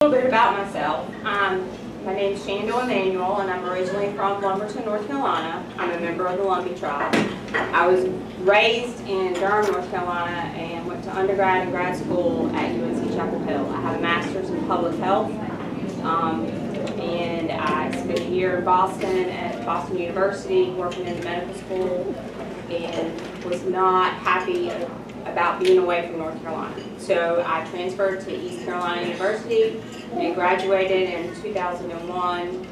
A little bit about myself. My name is Shandell Emanuel, and I'm originally from Lumberton, North Carolina. I'm a member of the Lumbee tribe. I was raised in Durham, North Carolina, and went to undergrad and grad school at UNC Chapel Hill. I have a master's in public health, and I spent a year in Boston at Boston University working in the medical school, and was not happy about being away from North Carolina. So I transferred to East Carolina University and graduated in 2001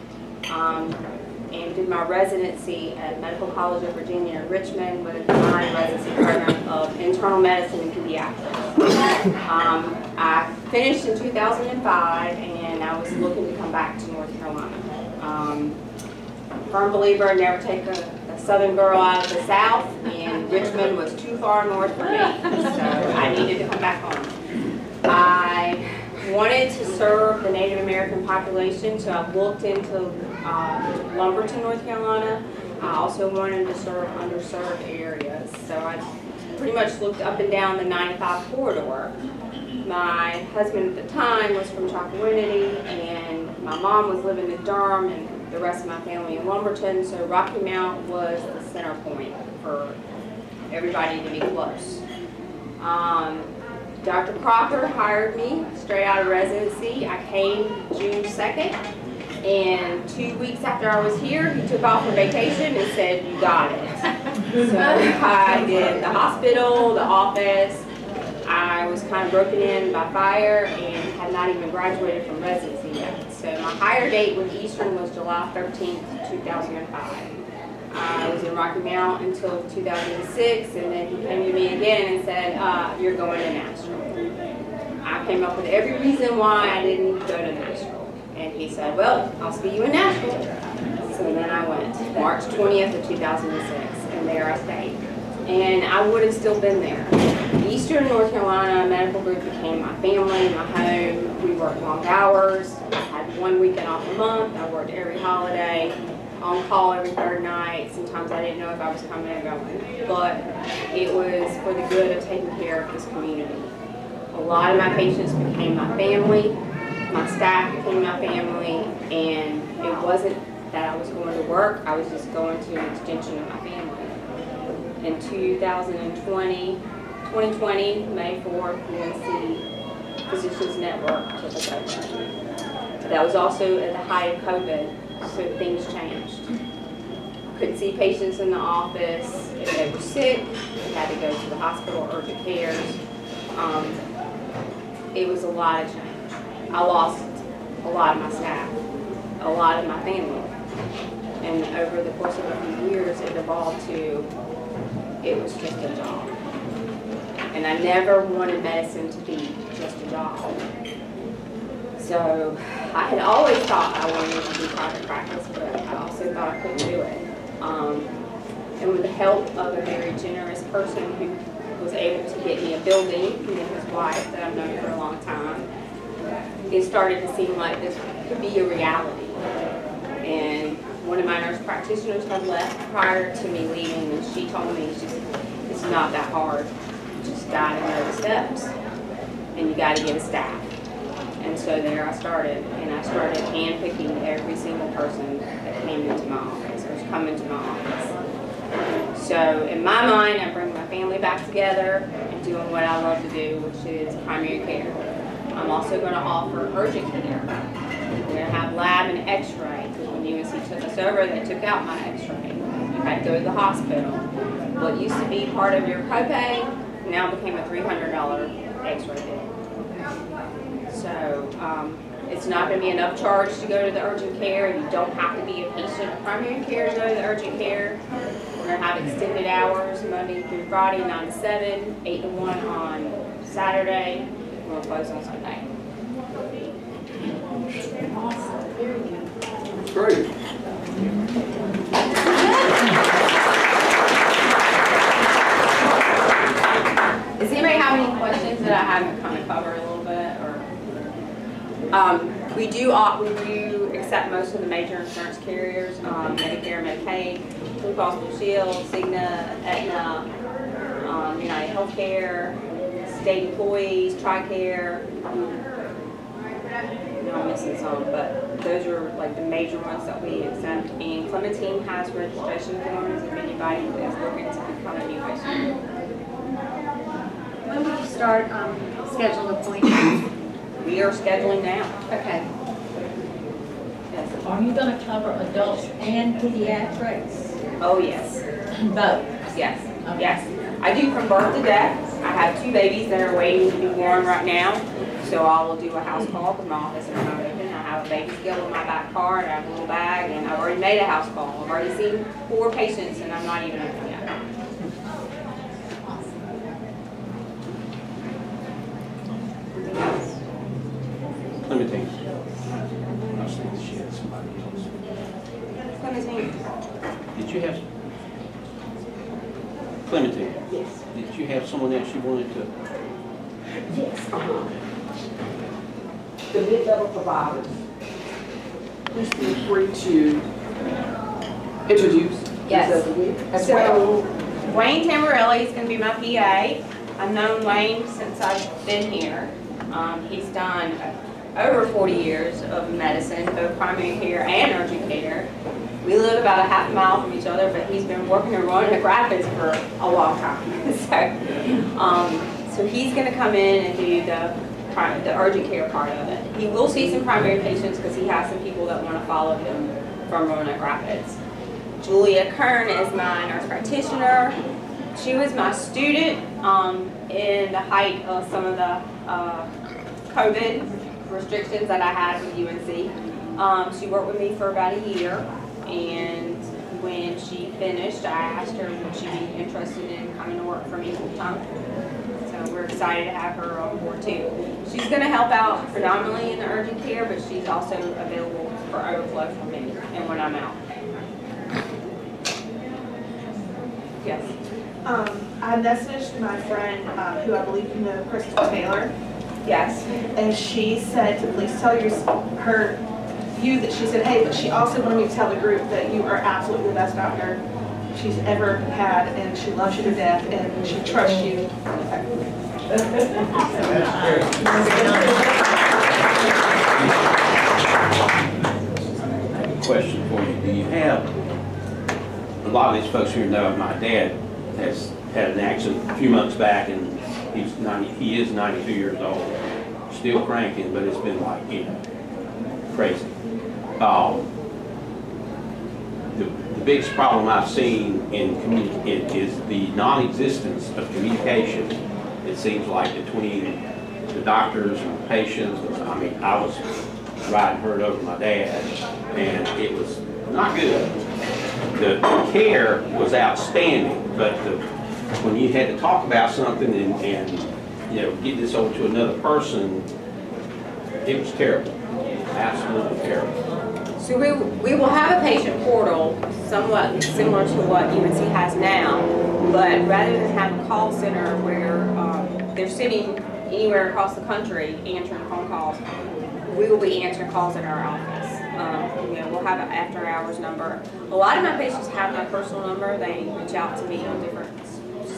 and did my residency at Medical College of Virginia in Richmond with a combined residency program of internal medicine and pediatrics. I finished in 2005 and I was looking to come back to North Carolina. Firm believer, never take a southern girl out of the south, and Richmond was too far north for me, so I needed to come back home. I wanted to serve the Native American population, so I looked into Lumberton, North Carolina. I also wanted to serve underserved areas, so I pretty much looked up and down the 95 corridor. My husband at the time was from Chocowinity, and my mom was living in Durham, and the rest of my family in Lumberton, so Rocky Mount was the center point for everybody to be close. Dr. Crocker hired me straight out of residency. I came June 2nd, and 2 weeks after I was here, he took off for vacation and said, "You got it." So I did the hospital, the office. I was kind of broken in by fire and had not even graduated from residency yet. So my hire date with Eastern was July 13th, 2005. I was in Rocky Mount until 2006, and then he came to me again and said, "You're going to Nashville." I came up with every reason why I didn't go to Nashville. And he said, "Well, I'll see you in Nashville." So then I went, March 20th of 2006, and there I stayed. And I would have still been there. Eastern North Carolina Medical Group became my family, my home. We worked long hours. I had 1 weekend off a month. I worked every holiday, on call every third night. Sometimes I didn't know if I was coming or going. But it was for the good of taking care of this community. A lot of my patients became my family. My staff became my family. And it wasn't that I was going to work. I was just going to an extension of my family. In 2020, May 4th, UNC Physicians Network took us over. That was also at the height of COVID, so things changed. Couldn't see patients in the office. If they were sick, they had to go to the hospital, urgent cares. It was a lot of change. I lost a lot of my staff, a lot of my family. And over the course of a few years, it evolved to, it was just a job. And I never wanted medicine to be just a job. So I had always thought I wanted to do private practice, but I also thought I couldn't do it. And with the help of a very generous person who was able to get me a building, his wife that I've known for a long time, it started to seem like this could be a reality. And one of my nurse practitioners had left prior to me leaving, and she told me, it's not that hard. You just got to know the steps, and you got to get a staff. And so there I started, and I started handpicking every single person that came into my office, or was coming to my office. So in my mind, I bring my family back together and doing what I love to do, which is primary care. I'm also going to offer urgent care. We're going to have lab and x-ray, because when UNC took us over, they took out my x-ray. You had to go to the hospital. What used to be part of your copay now became a $300 x-ray bill. So it's not going to be an upcharge to go to the urgent care. You don't have to be a patient of primary care to go to the urgent care. We're going to have extended hours Monday through Friday, 9 to 7, 8 to 1 on Saturday. We'll close on Sunday. Great. Does anybody have any questions that I haven't kind of covered a little bit? Or we do accept most of the major insurance carriers: Medicare, Medicaid, Blue Cross Blue Shield, Cigna, Aetna, United Healthcare, state employees, TRICARE. know I'm missing some, but those are like the major ones that we accept. And Clementine has registration forms if anybody is looking to become a new patient. When will you start scheduling appointments? We are scheduling now. Okay. Yes. Are you going to cover adults and pediatrics? Oh, yes. Both? Yes. Okay. Yes. I do from birth to death. I have 2 babies that are waiting to be born right now. So I will do a house call because my office is not open. I have a baby scale in my back car and I have a little bag, and I've already made a house call. I've already seen 4 patients and I'm not even open yet. Anything else? Clementine. I was thinking she had somebody else. Clementine? Did you have, Clementine, Yes. did you have someone else you wanted to? Yes. The mid-level providers. Please feel free to introduce Yes. yourself as well. So, Wayne Tamborelli is going to be my PA. I've known Wayne since I've been here. He's done over 40 years of medicine, both primary care and urgent care. We live about a half mile from each other, but he's been working in Roanoke Rapids for a long time. So he's going to come in and do the urgent care part of it. He will see some primary patients because he has some people that want to follow him from Roanoke Rapids. Julia Kern is my nurse practitioner. She was my student in the height of some of the COVID restrictions that I had with UNC. She worked with me for about a year, and when she finished, I asked her would she be interested in coming to work for me full time. So we're excited to have her on board too. She's going to help out predominantly in the urgent care, but she's also available for overflow for me and when I'm out. Yes. I messaged my friend, who I believe you know, Crystal Taylor, Yes. and she said to please tell you that she said, hey, but she also wanted me to tell the group that you are absolutely the best doctor she's ever had, and she loves you to death, and she trusts you. Question for you. Do you have, a lot of these folks here know my dad has had an accident a few months back, and he is 92 years old, still cranking, but it's been like, crazy. The biggest problem I've seen is the non-existence of communication. It seems like between the doctors and the patients. I mean, I was riding herd over my dad, and it was not good. The care was outstanding, but when you had to talk about something and get this over to another person, it was terrible, absolutely terrible. So we will have a patient portal somewhat similar to what UNC has now, but rather than have a call center where they're sitting anywhere across the country answering phone calls, we will be answering calls in our office. We'll have an after-hours number. A lot of my patients have my personal number. They reach out to me on different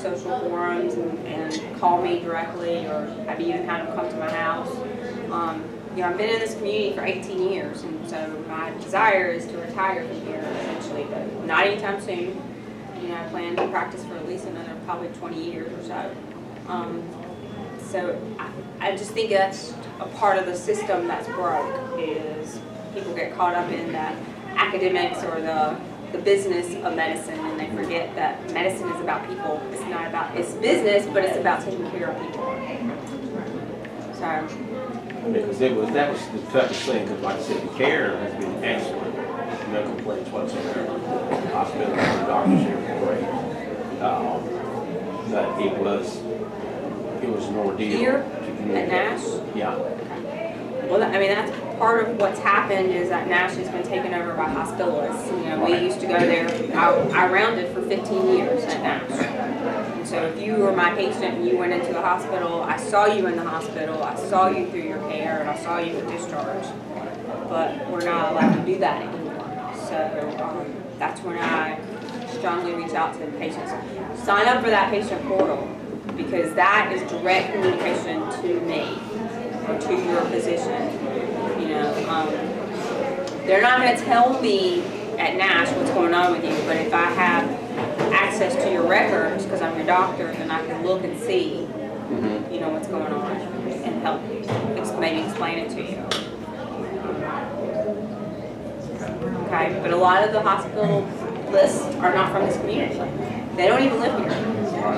social forums and call me directly, or have even had them come to my house. I've been in this community for 18 years, and so my desire is to retire from here essentially, but not anytime soon. I plan to practice for at least another probably 20 years or so. So I just think that's a part of the system that's broke, is people get caught up in the academics or the business of medicine, and they forget that medicine is about people. It's not about, it's business, but it's about taking care of people. So. Because that was the toughest thing, because like I said, the care has been excellent. No complaints whatsoever. The hospital and the doctors here were great. But it was an ordeal. Here to at communicate. Nash? Yeah. Well, I mean, that's part of what's happened, is that Nash has been taken over by hospitalists. We used to go there. I rounded for 15 years at Nash. And so if you were my patient and you went into the hospital, I saw you in the hospital, I saw you through your care, and I saw you at discharge. But we're not allowed to do that anymore. So that's when I strongly reach out to the patients. Sign up for that patient portal, because that is direct communication to me or to your physician. They're not gonna tell me at Nash what's going on with you, but if I have access to your records, because I'm your doctor, then I can look and see, you know, what's going on and help maybe explain it to you. Okay, but a lot of the hospital lists are not from this community. They don't even live here.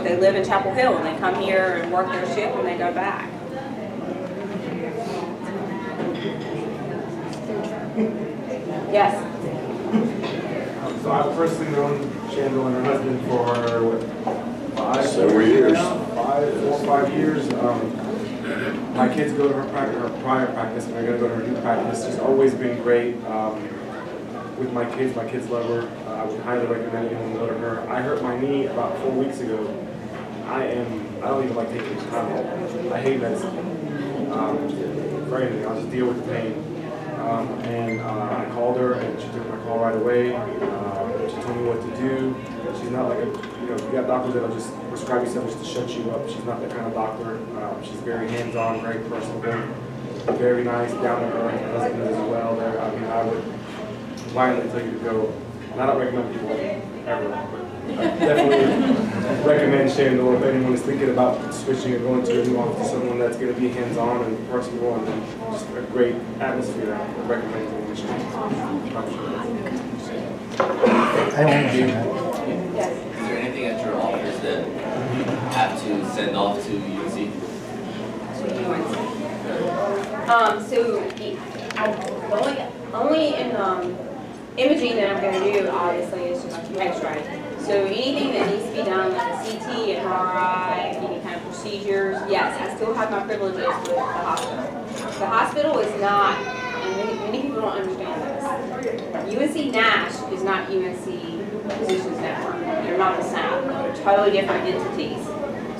They live in Chapel Hill and they come here and work their shift and they go back. Yes. So I've personally known Chandel and her husband for what, 7 years. 4 or 5 years. My kids go to her prior practice, and they're going to go to her new practice. She's always been great with my kids. My kids love her. I would highly recommend anyone to go to her. I hurt my knee about 4 weeks ago. I don't even like taking Tylenol. I hate medicine. For anything, I'll just deal with the pain. I called her and she took my call right away. She told me what to do. She's not like you got doctors that'll just prescribe you something just to shut you up. She's not that kind of doctor. She's very hands-on, very personable, very nice, down to earth. Her husband is as well. I mean, I would violently tell you to go. And I don't recommend people ever, but I definitely recommend Chandel if anyone is thinking about switching or going to a new office, someone that's going to be hands-on and personable and just a great atmosphere. I would recommend going to Chandel. Yes. Is there anything at your office that you have to send off to UNC? So only in imaging that I'm going to do, obviously, is just X-ray. So anything that needs to be done, like a CT, an MRI, any kind of procedures, yes, I still have my privileges with the hospital. The hospital is not, and many people don't understand this, UNC Nash is not UNC Physicians Network. They're not the same. They're totally different entities.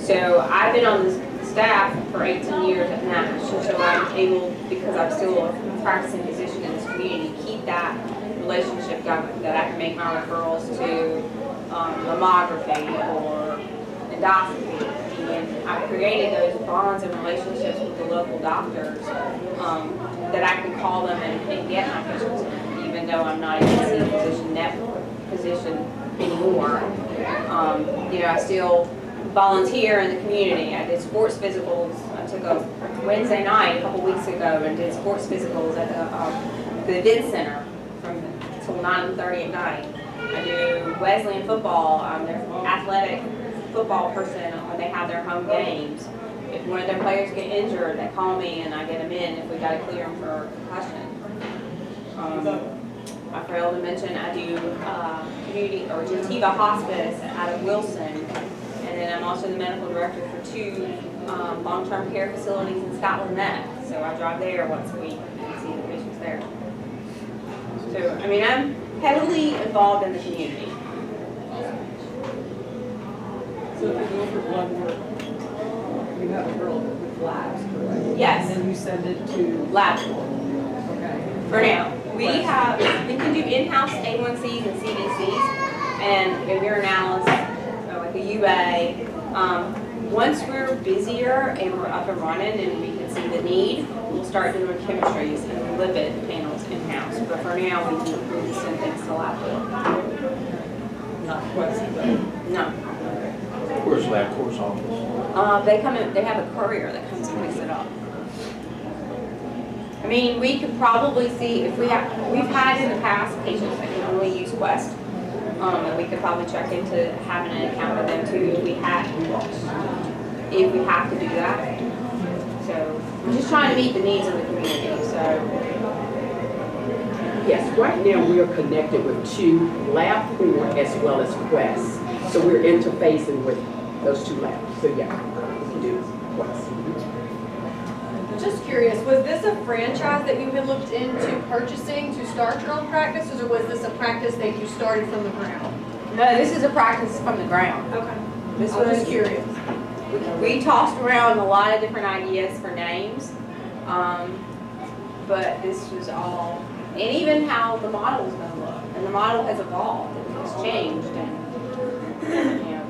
So I've been on the staff for 18 years at Nash, and so I'm able, because I'm still a practicing physician in this community, keep that relationship going, that I can make my referrals to mammography or endoscopy. And I've created those bonds and relationships with the local doctors that I can call them and get my patients, even though I'm not even a physician network physician anymore. You know, I still volunteer in the community. I did sports physicals. I took a Wednesday night a couple weeks ago and did sports physicals at the event center from till 9:30 at night. I do Wesleyan football. I'm their athletic football person when they have their home games. If one of their players get injured, they call me and I get them in if we got to clear them for concussion. I failed to mention I do community or Gentiva Hospice out of Wilson, and then I'm also the medical director for 2 long-term care facilities in Scotland Neck. So I drive there once a week and see the patients there. So I mean, I'm heavily involved in the community. So if you go for blood work, you have a girl with labs, correct? Yes. And then you send it to Lab. Okay. For now, we can do in-house A1Cs and CBCs and a urinalysis, so like a UA. Once we're busier and we're up and running and we can see the need, we'll start doing chemistries and lipid panels in-house. But for now, we just send things to lab. Not Quest, but No. Where's LabCorp's office? They come in. They have a courier that comes and picks it up. I mean, we could probably see if we've had in the past patients that can only use Quest, and we could probably check into having an account with them too if we have to do that. So we're just trying to meet the needs of the community. So yes, right now we are connected with 2 LabCorp as well as Quest. So we're interfacing with those 2 labs. So yeah, we can do Quest. Just curious, was this a franchise that you had looked into purchasing to start your own practice, or was this a practice that you started from the ground? no, this is a practice from the ground. Okay. This I was was just curious. We tossed around a lot of different ideas for names, but this was all, and even how the model was going to look. And the model has evolved and it's changed, and you know,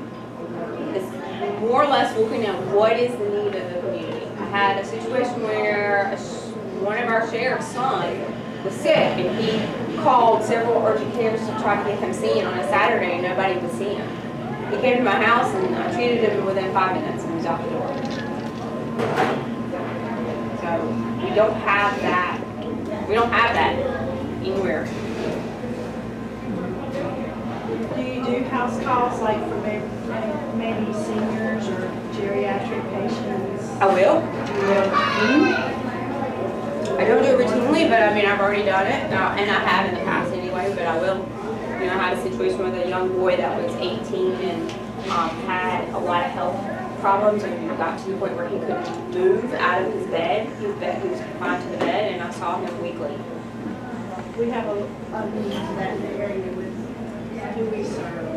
it's more or less looking at what is the need of the community. I had a situation where one of our sheriff's son was sick, and he called several urgent cares to try to get him seen on a Saturday, and nobody would see him. He came to my house, and I treated him within 5 minutes, and he was out the door. So we don't have that. We don't have that anywhere. Do you do house calls like for maybe seniors or geriatric patients? I will. I don't do it routinely, but I mean, I've already done it, and I have in the past anyway, but I will. You know, I had a situation with a young boy that was 18 and had a lot of health problems, and got to the point where he couldn't move out of his bed. He was confined to the bed, and I saw him weekly. We have a need to that in the area with who we serve.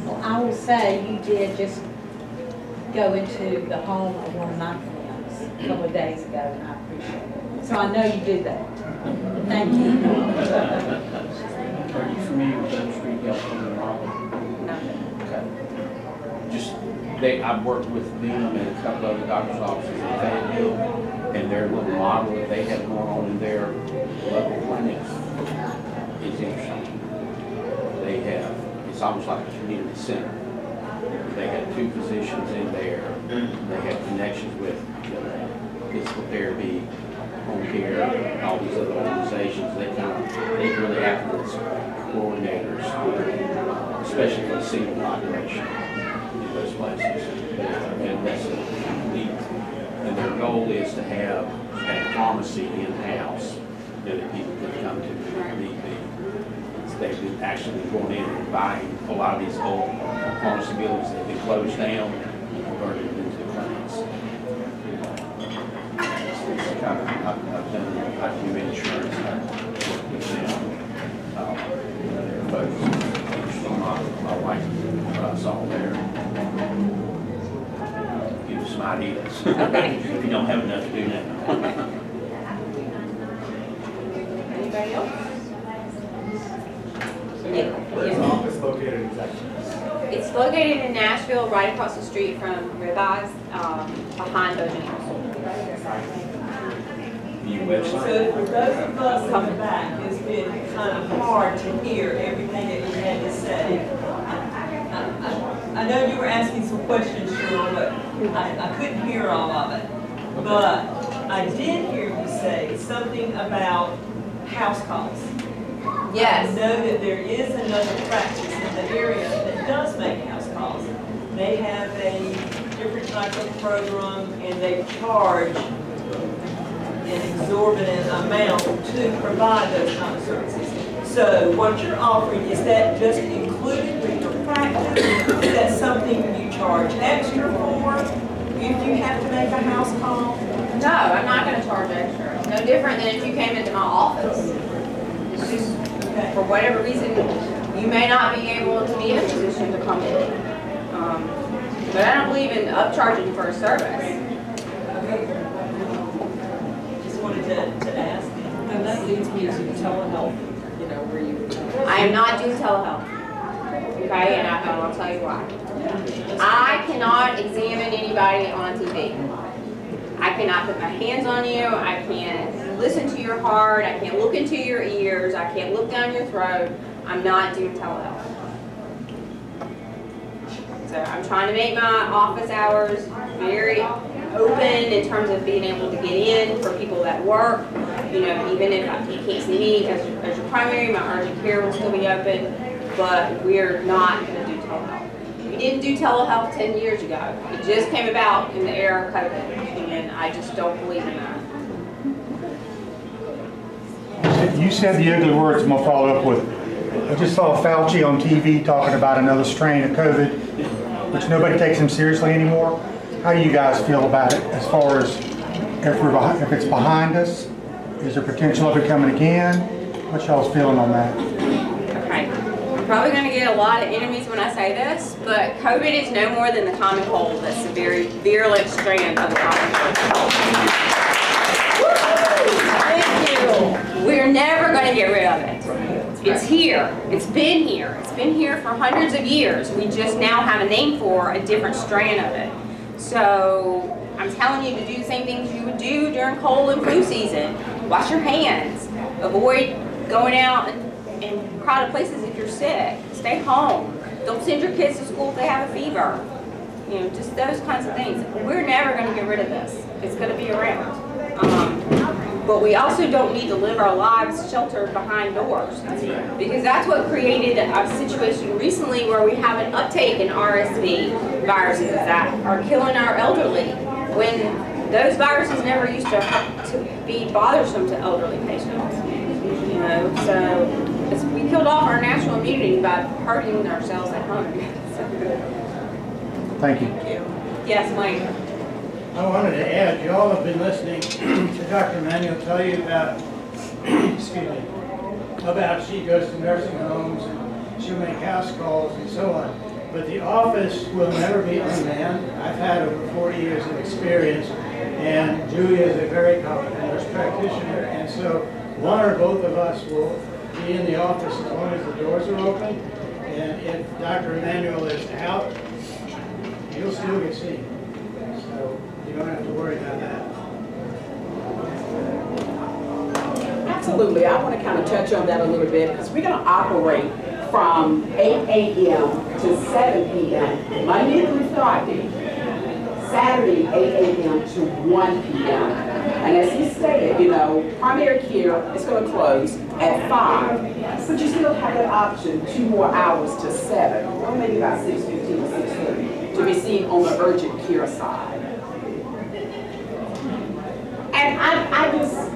Well, I will say you did just go into the home of one of my friends a couple of days ago, and I appreciate it. So I know you did that. Thank you. Are you familiar with Elm Street Health in Raleigh? No. Okay. I've worked with them and a couple other doctor's offices in Fayetteville, and their little model that they have going on in their local clinics is interesting. They have, it's almost like a community center. They have 2 physicians in there. They have connections with physical therapy, home care, all these other organizations. They really act as coordinators, especially for the senior population in those places. And that's neat. And their goal is to have a pharmacy in-house that people can come to if need be. They've been actually going in and buying a lot of these old pharmacy buildings that have been closed down and converted them into clinics. I've do insurance, I work with them. But my wife saw there. Give you some ideas. Okay. If you don't have enough to do now. Anybody else? Where's the office located exactly? It's located in Nashville, right across the street from Ribeyes, behind Bojangles. Your website? So for those of us in the back, it's been kind of hard to hear everything that you had to say. I know you were asking some questions, Cheryl, but I couldn't hear all of it. But I did hear you say something about house calls. Yes. I know that there is another practice in the area that does make house calls. They have a different type of program, and they charge an exorbitant amount to provide those kind of services. So what you're offering, is that just included with your practice? Is that something you charge extra for if you have to make a house call? No, I'm not going to charge extra. It's no different than if you came into my office. It's just, for whatever reason, you may not be able to be in a position to come in. But I don't believe in upcharging for a service. Just wanted to ask. And that leads me to telehealth, you know, where you... I am not doing telehealth. Okay, and I'll tell you why. I cannot examine anybody on TV. I cannot put my hands on you. I can't listen to your heart. I can't look into your ears. I can't look down your throat. I'm not doing telehealth. So I'm trying to make my office hours very open in terms of being able to get in for people that work. You know, even if you can't see me as your primary, my urgent care will still be open. But we're not going to do telehealth. We didn't do telehealth 10 years ago. It just came about in the era of COVID, and I just don't believe in that. You said the ugly words I'm going to follow up with. I just saw Fauci on TV talking about another strain of COVID, which nobody takes him seriously anymore. How do you guys feel about it as far as if it's behind us? Is there potential of it coming again? What's y'all's feeling on that? Okay. I'm probably going to get a lot of enemies when I say this, but COVID is no more than the common cold. That's a very virulent strand of the common cold. Thank you. We're never going to get rid of it. It's here. It's been here. It's been here for hundreds of years. We just now have a name for a different strand of it. So I'm telling you to do the same things you would do during cold and flu season. Wash your hands. Avoid going out in crowded places if you're sick. Stay home. Don't send your kids to school if they have a fever. You know, just those kinds of things. We're never going to get rid of this. It's going to be around. But we also don't need to live our lives sheltered behind doors. Because that's what created a situation recently where we have an uptake in RSV viruses that are killing our elderly, when those viruses never used to be bothersome to elderly patients. You know, so we killed off our natural immunity by hurting ourselves at home. Thank you. Yes, Mike. I wanted to add, you all have been listening to Dr. Emanuel tell you about, excuse me, about she goes to nursing homes and she'll make house calls and so on. But the office will never be unmanned. I've had over 40 years of experience, and Julia is a very competent nurse practitioner, and so one or both of us will be in the office as long as the doors are open. And if Dr. Emanuel is out, you'll still get seen. So you don't have to worry about that. Absolutely. I want to kind of touch on that a little bit because we're going to operate from 8 a.m. to 7 p.m. Monday through Friday. Saturday, 8 a.m. to 1 p.m. And as he stated, you know, primary care is going to close at 5. But you still have that option 2 more hours to 7, or maybe about 6:15 or 6:30, to be seen on the urgent care side. And I just,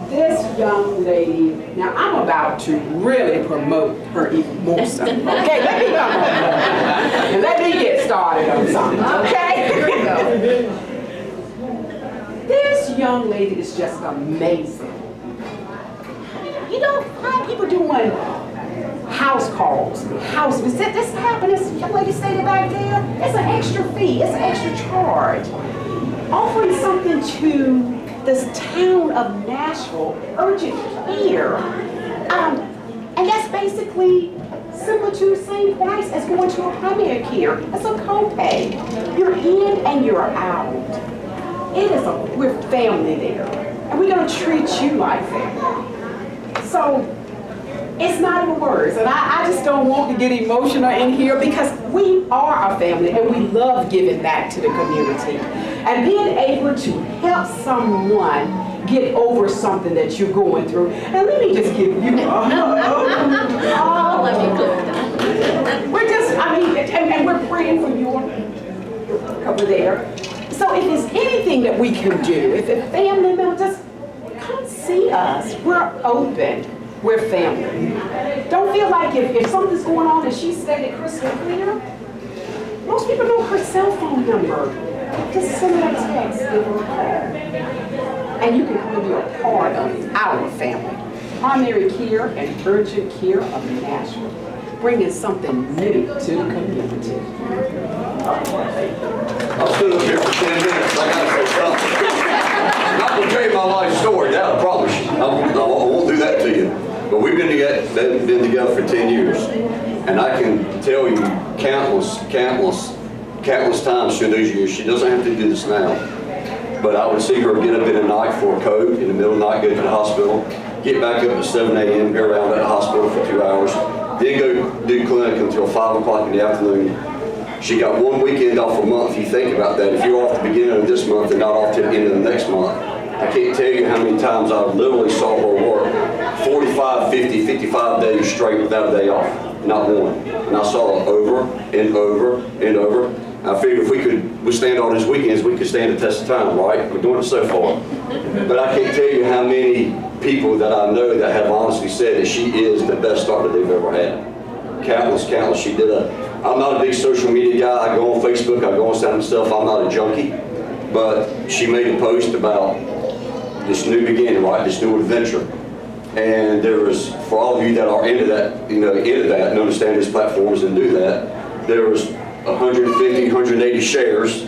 this young lady, now I'm about to really promote her even more so. Okay, let me go. And let me get started on something, okay? Here we go. This young lady is just amazing. You don't find people doing house calls, house visits. This happened, this young lady stated back there, it's an extra fee, it's an extra charge. Offering something to this town of Nashville, urgent care. And that's basically similar to the same price as going to a primary care. It's a copay. You're in and you're out. We're family there. And we're gonna treat you like family. So, it's not in words. And I just don't want to get emotional in here because we are a family and we love giving back to the community. And being able to help someone get over something that you're going through. And let me just give you we're just, I mean, and we're praying for you over there. So if there's anything that we can do, if a family member, just come see us. We're open. We're family. Don't feel like if something's going on and she stated crystal clear, most people know her cell phone number. Just send her a text, give her a call. And you can come be a part of our family. Primary care and urgent care of Nashville. Bringing something new to the community. I'll stood up here for 10 minutes. I gotta say something. I'm not gonna tell you my life story, that I promise you. I won't do that to you. But we've been together for 10 years. And I can tell you countless times through those years, she doesn't have to do this now. But I would see her get up in the night for a code, in the middle of the night, go to the hospital, get back up at 7 a.m., be around at the hospital for 2 hours, then go do clinic until 5 o'clock in the afternoon. She got 1 weekend off a month. You think about that. If you're off the beginning of this month and not off to the end of the next month, I can't tell you how many times I literally saw her work 45, 50, 55 days straight without a day off. Not one. And I saw it over and over and over. I figured if we could withstand all these weekends, we could stand the test of time, right? We're doing it so far. But I can't tell you how many people that I know that have honestly said that she is the best starter they've ever had. Countless. She did I'm not a big social media guy. I go on Facebook, I go on some stuff. I'm not a junkie. But she made a post about this new beginning, right? This new adventure. And there was, for all of you that are into that, and understand these platforms and do that, there was 150, 180 shares.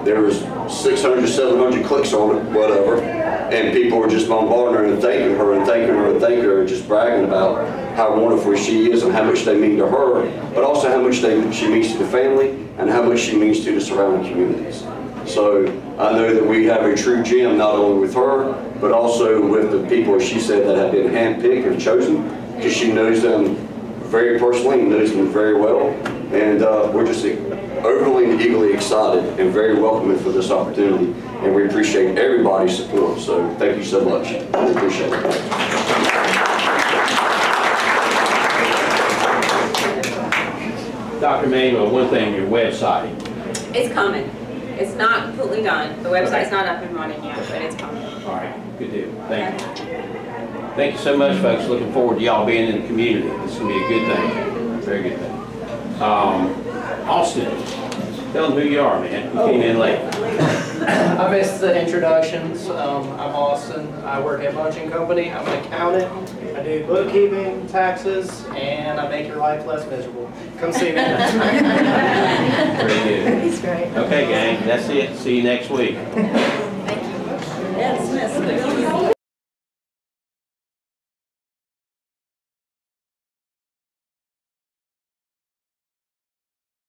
There was 600, 700 clicks on it, whatever. And people were just bombarding her and thanking her and thanking her and thanking her and just bragging about how wonderful she is and how much they mean to her, but also how much she means to the family and how much she means to the surrounding communities. So I know that we have a true gem, not only with her, but also with the people, as she said, that have been handpicked and chosen, because she knows them very personally and knows them very well. And we're just overly and eagerly excited and very welcoming for this opportunity. And we appreciate everybody's support. So thank you so much. We appreciate it. Dr. Manuel, one thing, your website. It's coming. It's not completely done. The website's not up and running yet, but it's coming. All right, good deal. Thank you. Thank you so much, folks. Looking forward to y'all being in the community. This is going to be a good thing. Very good thing. Austin, tell them who you are, man. You came in late. I missed the introductions. I'm Austin. I work at Munching Company. I'm an accountant. I do bookkeeping, taxes, and I make your life less miserable. Come see me. Very good. He's great. Okay, gang, that's it. See you next week.